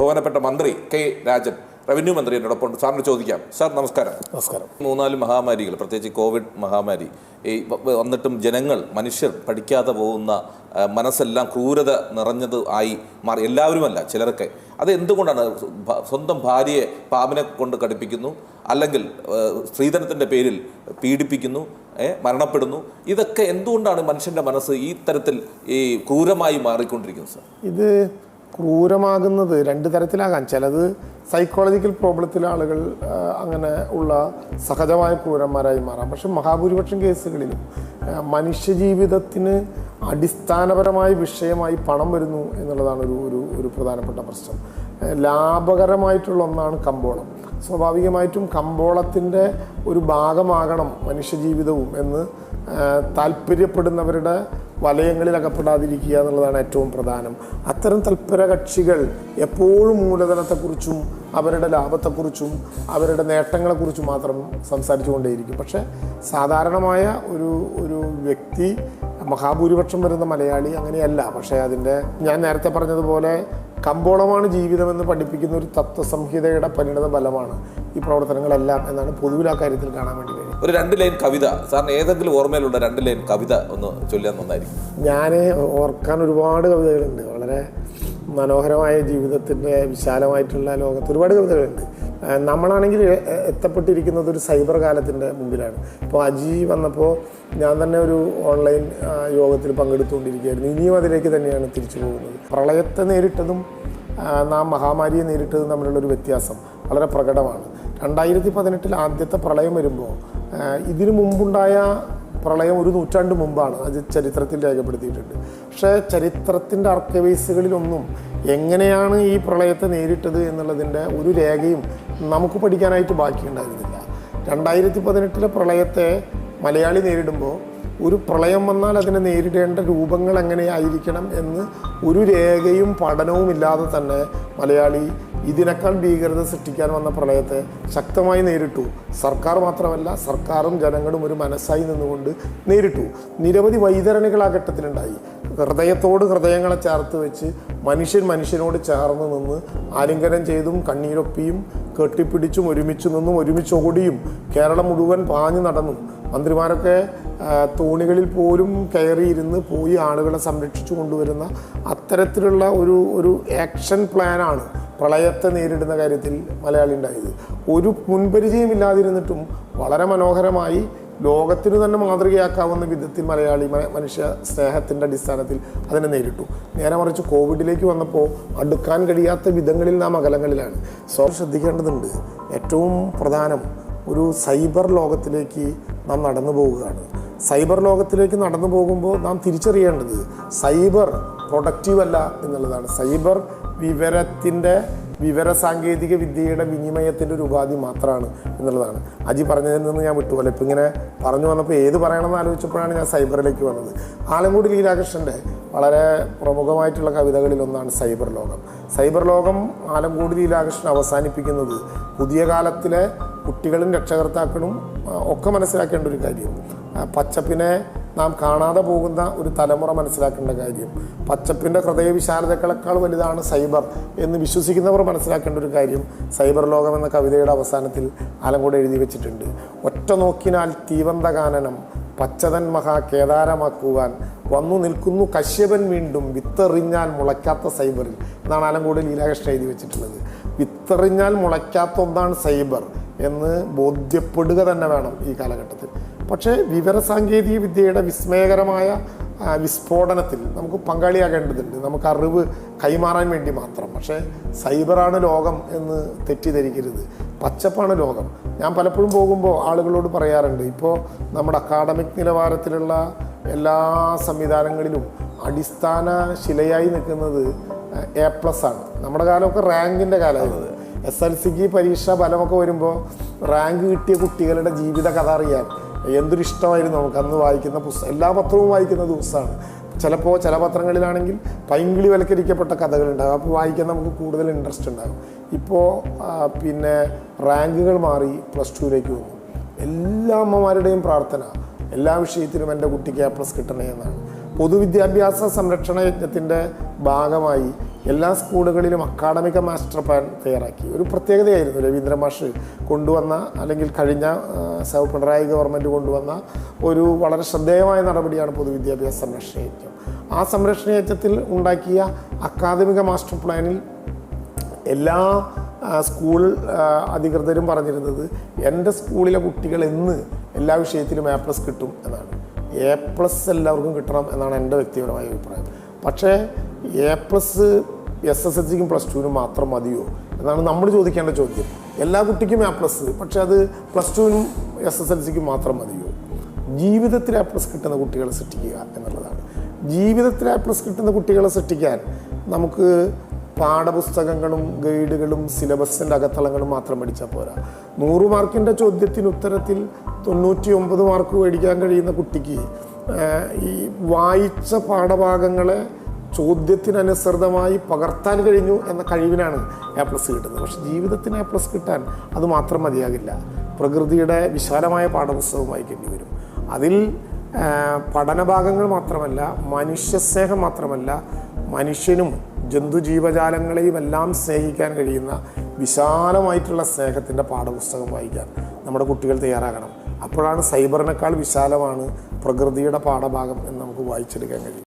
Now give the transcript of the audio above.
ബഹുമാനപ്പെട്ട മന്ത്രി K Rajan, revenue മന്ത്രി എന്നോടൊപ്പം സാറിന് ചോദിക്കാം. സാർ നമസ്കാരം. നമസ്കാരം. 3-4 മഹാമാരികൾ, പ്രത്യേകിച്ച് കോവിഡ് മഹാമാരി വന്നിട്ടും മനുഷ്യർ പഠിക്കാതെ പോകുന്ന, മനസ്സെല്ലാം ക്രൂരത നിറഞ്ഞത് ആയി മാറി. എല്ലാവരുമല്ല, ചിലരൊക്കെ. അത് എന്തുകൊണ്ടാണ്? സ്വന്തം ഭാര്യയെ പാമ്പിനെ കൊണ്ട് കടിപ്പിക്കുന്നു, അല്ലെങ്കിൽ സ്ത്രീധനത്തിൻ്റെ പേരിൽ പീഡിപ്പിക്കുന്നു, മരണപ്പെടുന്നു. ഇതൊക്കെ എന്തുകൊണ്ടാണ് മനുഷ്യൻ്റെ മനസ്സ് ഈ തരത്തിൽ ക്രൂരമായി മാറിക്കൊണ്ടിരിക്കുന്നത്? സാർ, ഇത് ക്രൂരമാകുന്നത് രണ്ട് തരത്തിലാകാം. ചിലത് സൈക്കോളജിക്കൽ പ്രോബ്ലത്തിലെ ആളുകൾ അങ്ങനെ ഉള്ള സഹജമായ ക്രൂരന്മാരായി മാറാം. പക്ഷെ മഹാഭൂരിപക്ഷം കേസുകളിലും മനുഷ്യജീവിതത്തിന് അടിസ്ഥാനപരമായ വിഷയമായി പണം വരുന്നു എന്നുള്ളതാണ് ഒരു പ്രധാനപ്പെട്ട പ്രശ്നം. ലാഭകരമായിട്ടുള്ള ഒന്നാണ് കമ്പോളം. സ്വാഭാവികമായിട്ടും കമ്പോളത്തിൻ്റെ ഒരു ഭാഗമാകണം മനുഷ്യജീവിതവും എന്ന് താല്പര്യപ്പെടുന്നവരുടെ വലയങ്ങളിൽ അകപ്പെടാതിരിക്കുക എന്നുള്ളതാണ് ഏറ്റവും പ്രധാനം. അത്തരം തൽപര കക്ഷികൾ എപ്പോഴും മൂലധനത്തെക്കുറിച്ചും അവരുടെ ലാഭത്തെക്കുറിച്ചും അവരുടെ നേട്ടങ്ങളെക്കുറിച്ചും മാത്രം സംസാരിച്ചുകൊണ്ടേയിരിക്കും. പക്ഷേ സാധാരണമായ ഒരു വ്യക്തി, മഹാഭൂരിപക്ഷം വരുന്ന മലയാളി അങ്ങനെയല്ല. പക്ഷേ അതിൻ്റെ ഞാൻ നേരത്തെ പറഞ്ഞതുപോലെ കമ്പോളമാണ് ജീവിതമെന്ന് പഠിപ്പിക്കുന്ന ഒരു തത്വസംഹിതയുടെ പരിണത ഫലമാണ് ഈ പ്രവർത്തനങ്ങളെല്ലാം എന്നാണ് പൊതുവിൽ ആ കാര്യത്തിൽ കാണാൻ വേണ്ടി കഴിയും. ഒരു 2 ലൈൻ കവിത, സാറിന് ഏതെങ്കിലും ഓർമ്മയിലുള്ള 2 ലൈൻ കവിത ഒന്ന് ചൊല്ലാൻ നന്നായിരിക്കും. ഞാൻ ഓർക്കാൻ ഒരുപാട് കവിതകളുണ്ട്. വളരെ മനോഹരമായ ജീവിതത്തിൻ്റെ വിശാലമായിട്ടുള്ള ലോകത്ത് ഒരുപാട് കവിതകളുണ്ട്. നമ്മളാണെങ്കിൽ എത്തപ്പെട്ടിരിക്കുന്നത് ഒരു സൈബർ കാലത്തിൻ്റെ മുമ്പിലാണ്. ഇപ്പോൾ അജി വന്നപ്പോൾ ഞാൻ തന്നെ ഒരു ഓൺലൈൻ യോഗത്തിൽ പങ്കെടുത്തുകൊണ്ടിരിക്കുകയായിരുന്നു. ഇനിയും അതിലേക്ക് തന്നെയാണ് തിരിച്ചു പോകുന്നത്. പ്രളയത്തെ നേരിട്ടതും നാം മഹാമാരിയെ നേരിട്ടതും തമ്മിലുള്ളൊരു വ്യത്യാസം വളരെ പ്രകടമാണ്. 2018 ആദ്യത്തെ പ്രളയം വരുമ്പോൾ ഇതിനു മുമ്പുണ്ടായ പ്രളയം ഒരു നൂറ്റാണ്ട് മുമ്പാണ്. അത് ചരിത്രത്തിൽ രേഖപ്പെടുത്തിയിട്ടുണ്ട്. പക്ഷേ ചരിത്രത്തിൻ്റെ ആർക്കൈവ്സുകളിലൊന്നും എങ്ങനെയാണ് ഈ പ്രളയത്തെ നേരിട്ടത് എന്നുള്ളതിൻ്റെ ഒരു രേഖയും നമുക്ക് പഠിക്കാനായിട്ട് ബാക്കിയുണ്ടായിരുന്നില്ല. 2018 പ്രളയത്തെ മലയാളി നേരിടുമ്പോൾ ഒരു പ്രളയം വന്നാൽ അതിനെ നേരിടേണ്ട രൂപങ്ങൾ എങ്ങനെയായിരിക്കണം എന്ന് ഒരു രേഖയും പഠനവും ഇല്ലാതെ തന്നെ മലയാളി ഇതിനേക്കാൾ ഭീകരത സൃഷ്ടിക്കാൻ വന്ന പ്രളയത്തെ ശക്തമായി നേരിട്ടു. സർക്കാർ മാത്രമല്ല, സർക്കാരും ജനങ്ങളും ഒരു മനസ്സായി നിന്നുകൊണ്ട് നേരിട്ടു. നിരവധി വൈതരണികൾ ആ ഘട്ടത്തിലുണ്ടായി. ഹൃദയത്തോട് ഹൃദയങ്ങളെ ചേർത്ത് വെച്ച് മനുഷ്യനോട് ചേർന്ന് നിന്ന് ആലിംഗനം ചെയ്തും കണ്ണീരൊപ്പിയും കെട്ടിപ്പിടിച്ചും ഒരുമിച്ച് നിന്നും ഒരുമിച്ചോടിയും കേരളം മുഴുവൻ പാഞ്ഞു നടന്നു. മന്ത്രിമാരൊക്കെ തോണികളിൽ പോലും കയറിയിരുന്ന് പോയി ആളുകളെ സംരക്ഷിച്ചു കൊണ്ടുവരുന്ന അത്തരത്തിലുള്ള ഒരു ആക്ഷൻ പ്ലാനാണ് പ്രളയത്തെ നേരിടുന്ന കാര്യത്തിൽ മലയാളി ഉണ്ടായത്. ഒരു മുൻപരിചയമില്ലാതിരുന്നിട്ടും വളരെ മനോഹരമായി ലോകത്തിന് തന്നെ മാതൃകയാക്കാവുന്ന വിധത്തിൽ മലയാളി മനുഷ്യ സ്നേഹത്തിൻ്റെ അടിസ്ഥാനത്തിൽ അതിനെ നേരിട്ടു. നേരെ മറിച്ച് കോവിഡിലേക്ക് വന്നപ്പോൾ അടുക്കാൻ കഴിയാത്ത വിധങ്ങളിൽ നാം അകലങ്ങളിലാണ്. ശ്രദ്ധിക്കേണ്ടതുണ്ട്. ഏറ്റവും പ്രധാനം ഒരു സൈബർ ലോകത്തിലേക്ക് നാം നടന്നു പോവുകയാണ്. സൈബർ ലോകത്തിലേക്ക് നടന്നു പോകുമ്പോൾ നാം തിരിച്ചറിയേണ്ടത് സൈബർ പ്രൊഡക്റ്റീവ് അല്ല എന്നുള്ളതാണ്. സൈബർ വിവരസാങ്കേതിക വിദ്യയുടെ വിനിമയത്തിൻ്റെ ഒരു ഉപാധി മാത്രമാണ് എന്നുള്ളതാണ്. അജി പറഞ്ഞതിൽ നിന്ന് ഞാൻ വിട്ടുപോലെ ഇപ്പം ഇങ്ങനെ പറഞ്ഞു വന്നപ്പോൾ ഏത് പറയണമെന്ന് ആലോചിച്ചപ്പോഴാണ് ഞാൻ സൈബറിലേക്ക് വന്നത്. ആലങ്കോട് ലീലാകൃഷ്ണൻ്റെ വളരെ പ്രമുഖമായിട്ടുള്ള കവിതകളിലൊന്നാണ് സൈബർ ലോകം. സൈബർ ലോകം ആലങ്കോട് ലീലാകൃഷ്ണൻ അവസാനിപ്പിക്കുന്നത് പുതിയ കാലത്തിലെ കുട്ടികളും രക്ഷകർത്താക്കളും ഒക്കെ മനസ്സിലാക്കേണ്ട ഒരു കാര്യം, പച്ചപ്പിനെ നാം കാണാതെ പോകുന്ന ഒരു തലമുറ മനസ്സിലാക്കേണ്ട കാര്യം, പച്ചപ്പിൻ്റെ ഹൃദയവിശാലതകളെക്കാൾ വലുതാണ് സൈബർ എന്ന് വിശ്വസിക്കുന്നവർ മനസ്സിലാക്കേണ്ട ഒരു കാര്യം സൈബർ ലോകം എന്ന കവിതയുടെ അവസാനത്തിൽ ആലങ്കോട് എഴുതി വെച്ചിട്ടുണ്ട്. ഒറ്റ നോക്കിനാൽ തീവന്തകാനനം പച്ചതൻ മഹാ കേദാരമാക്കുവാൻ വന്നു നിൽക്കുന്നു കശ്യപൻ വീണ്ടും വിത്തെറിഞ്ഞാൽ മുളയ്ക്കാത്ത സൈബറിൽ എന്നാണ് ആലങ്കോട് ലീലാകൃഷ്ണൻ എഴുതി വെച്ചിട്ടുള്ളത്. വിത്തെറിഞ്ഞാൽ മുളയ്ക്കാത്ത ഒന്നാണ് സൈബർ എന്ന് ബോധ്യപ്പെടുക തന്നെ വേണം ഈ കാലഘട്ടത്തിൽ. പക്ഷേ വിവരസാങ്കേതിക വിദ്യയുടെ വിസ്മയകരമായ വിസ്ഫോടനത്തിൽ നമുക്ക് പങ്കാളിയാകേണ്ടതുണ്ട്, നമുക്ക് അറിവ് കൈമാറാൻ വേണ്ടി മാത്രം. പക്ഷേ സൈബറാണ് ലോകം എന്ന് തെറ്റിദ്ധരിക്കരുത്. പച്ചപ്പാണ് ലോകം. ഞാൻ പലപ്പോഴും പോകുമ്പോൾ ആളുകളോട് പറയാറുണ്ട്, ഇപ്പോൾ നമ്മുടെ അക്കാഡമിക് നിലവാരത്തിലുള്ള എല്ലാ സംവിധാനങ്ങളിലും അടിസ്ഥാന ശിലയായി നിൽക്കുന്നത് A+ ആണ്. നമ്മുടെ കാലമൊക്കെ റാങ്കിൻ്റെ കാലമായിരുന്നത്. SLCക്ക് പരീക്ഷ ഫലമൊക്കെ വരുമ്പോൾ റാങ്ക് കിട്ടിയ കുട്ടികളുടെ ജീവിത കഥ അറിയാൻ എന്തൊരു ഇഷ്ടമായിരുന്നു നമുക്ക് അന്ന് വായിക്കുന്ന പുസ്തകം. എല്ലാ പത്രവും വായിക്കുന്ന ദിവസമാണ്. ചിലപ്പോൾ ചില പത്രങ്ങളിലാണെങ്കിൽ പൈങ്കിളി വൽക്കരിക്കപ്പെട്ട കഥകളുണ്ടാകും. അപ്പോൾ വായിക്കാൻ നമുക്ക് കൂടുതൽ ഇൻട്രസ്റ്റ് ഉണ്ടാകും. ഇപ്പോൾ പിന്നെ റാങ്കുകൾ മാറി +2ലേക്ക് വന്നു. എല്ലാ അമ്മമാരുടെയും പ്രാർത്ഥന എല്ലാ വിഷയത്തിലും എൻ്റെ കുട്ടിക്ക് A+ കിട്ടണേ എന്നാണ്. പൊതുവിദ്യാഭ്യാസ സംരക്ഷണ യജ്ഞത്തിൻ്റെ ഭാഗമായി എല്ലാ സ്കൂളുകളിലും അക്കാഡമിക മാസ്റ്റർ പ്ലാൻ തയ്യാറാക്കി. ഒരു പ്രത്യേകതയായിരുന്നു രവീന്ദ്ര മാഷ് കൊണ്ടുവന്ന, അല്ലെങ്കിൽ കഴിഞ്ഞ പിണറായി ഗവൺമെൻറ് കൊണ്ടുവന്ന ഒരു വളരെ ശ്രദ്ധേയമായ നടപടിയാണ് പൊതുവിദ്യാഭ്യാസ സംരക്ഷണ യജ്ഞം. ആ സംരക്ഷണ യജ്ഞത്തിൽ ഉണ്ടാക്കിയ അക്കാദമിക മാസ്റ്റർ പ്ലാനിൽ എല്ലാ സ്കൂൾ അധികൃതരും പറഞ്ഞിരുന്നത് എൻ്റെ സ്കൂളിലെ കുട്ടികൾ എന്ന് എല്ലാ വിഷയത്തിലും A+ കിട്ടും എന്നാണ്. A+ എല്ലാവർക്കും കിട്ടണം എന്നാണ് എൻ്റെ വ്യക്തിപരമായ അഭിപ്രായം. പക്ഷേ A+ SSLCക്കും +2നും മാത്രം മതിയോ എന്നാണ് നമ്മൾ ചോദിക്കേണ്ട ചോദ്യം. എല്ലാ കുട്ടിക്കും A+, പക്ഷെ അത് +2നും SSLCക്കും മാത്രം മതിയോ? ജീവിതത്തിൽ A+ കിട്ടുന്ന കുട്ടികളെ സൃഷ്ടിക്കുക എന്നുള്ളതാണ്. ജീവിതത്തിൽ A+ കിട്ടുന്ന കുട്ടികളെ സൃഷ്ടിക്കാൻ നമുക്ക് പാഠപുസ്തകങ്ങളും ഗൈഡുകളും സിലബസിൻ്റെ അകത്തളങ്ങളും മാത്രം പഠിച്ചാൽ പോരാ. 100 മാർക്കിൻ്റെ ചോദ്യത്തിന് ഉത്തരത്തിൽ 99 മാർക്ക് മേടിക്കാൻ കഴിയുന്ന കുട്ടിക്ക് ഈ വായിച്ച പാഠഭാഗങ്ങളെ ചോദ്യത്തിനനുസൃതമായി പകർത്താൻ കഴിഞ്ഞു എന്ന കഴിവിനാണ് A+ കിട്ടുന്നത്. പക്ഷെ ജീവിതത്തിന് A+ കിട്ടാൻ അത് മാത്രം മതിയാകില്ല. പ്രകൃതിയുടെ വിശാലമായ പാഠപുസ്തകം വായിക്കേണ്ടി വരും. അതിൽ പഠനഭാഗങ്ങൾ മാത്രമല്ല, മനുഷ്യസ്നേഹം മാത്രമല്ല, മനുഷ്യനും ജന്തുജീവജാലങ്ങളെയും എല്ലാം സ്നേഹിക്കാൻ കഴിയുന്ന വിശാലമായിട്ടുള്ള സ്നേഹത്തിൻ്റെ പാഠപുസ്തകം വായിക്കാൻ നമ്മുടെ കുട്ടികൾ തയ്യാറാകണം. അപ്പോഴാണ് സൈബറിനേക്കാൾ വിശാലമാണ് പ്രകൃതിയുടെ പാഠഭാഗം എന്ന് നമുക്ക് വായിച്ചെടുക്കാൻ കഴിയും.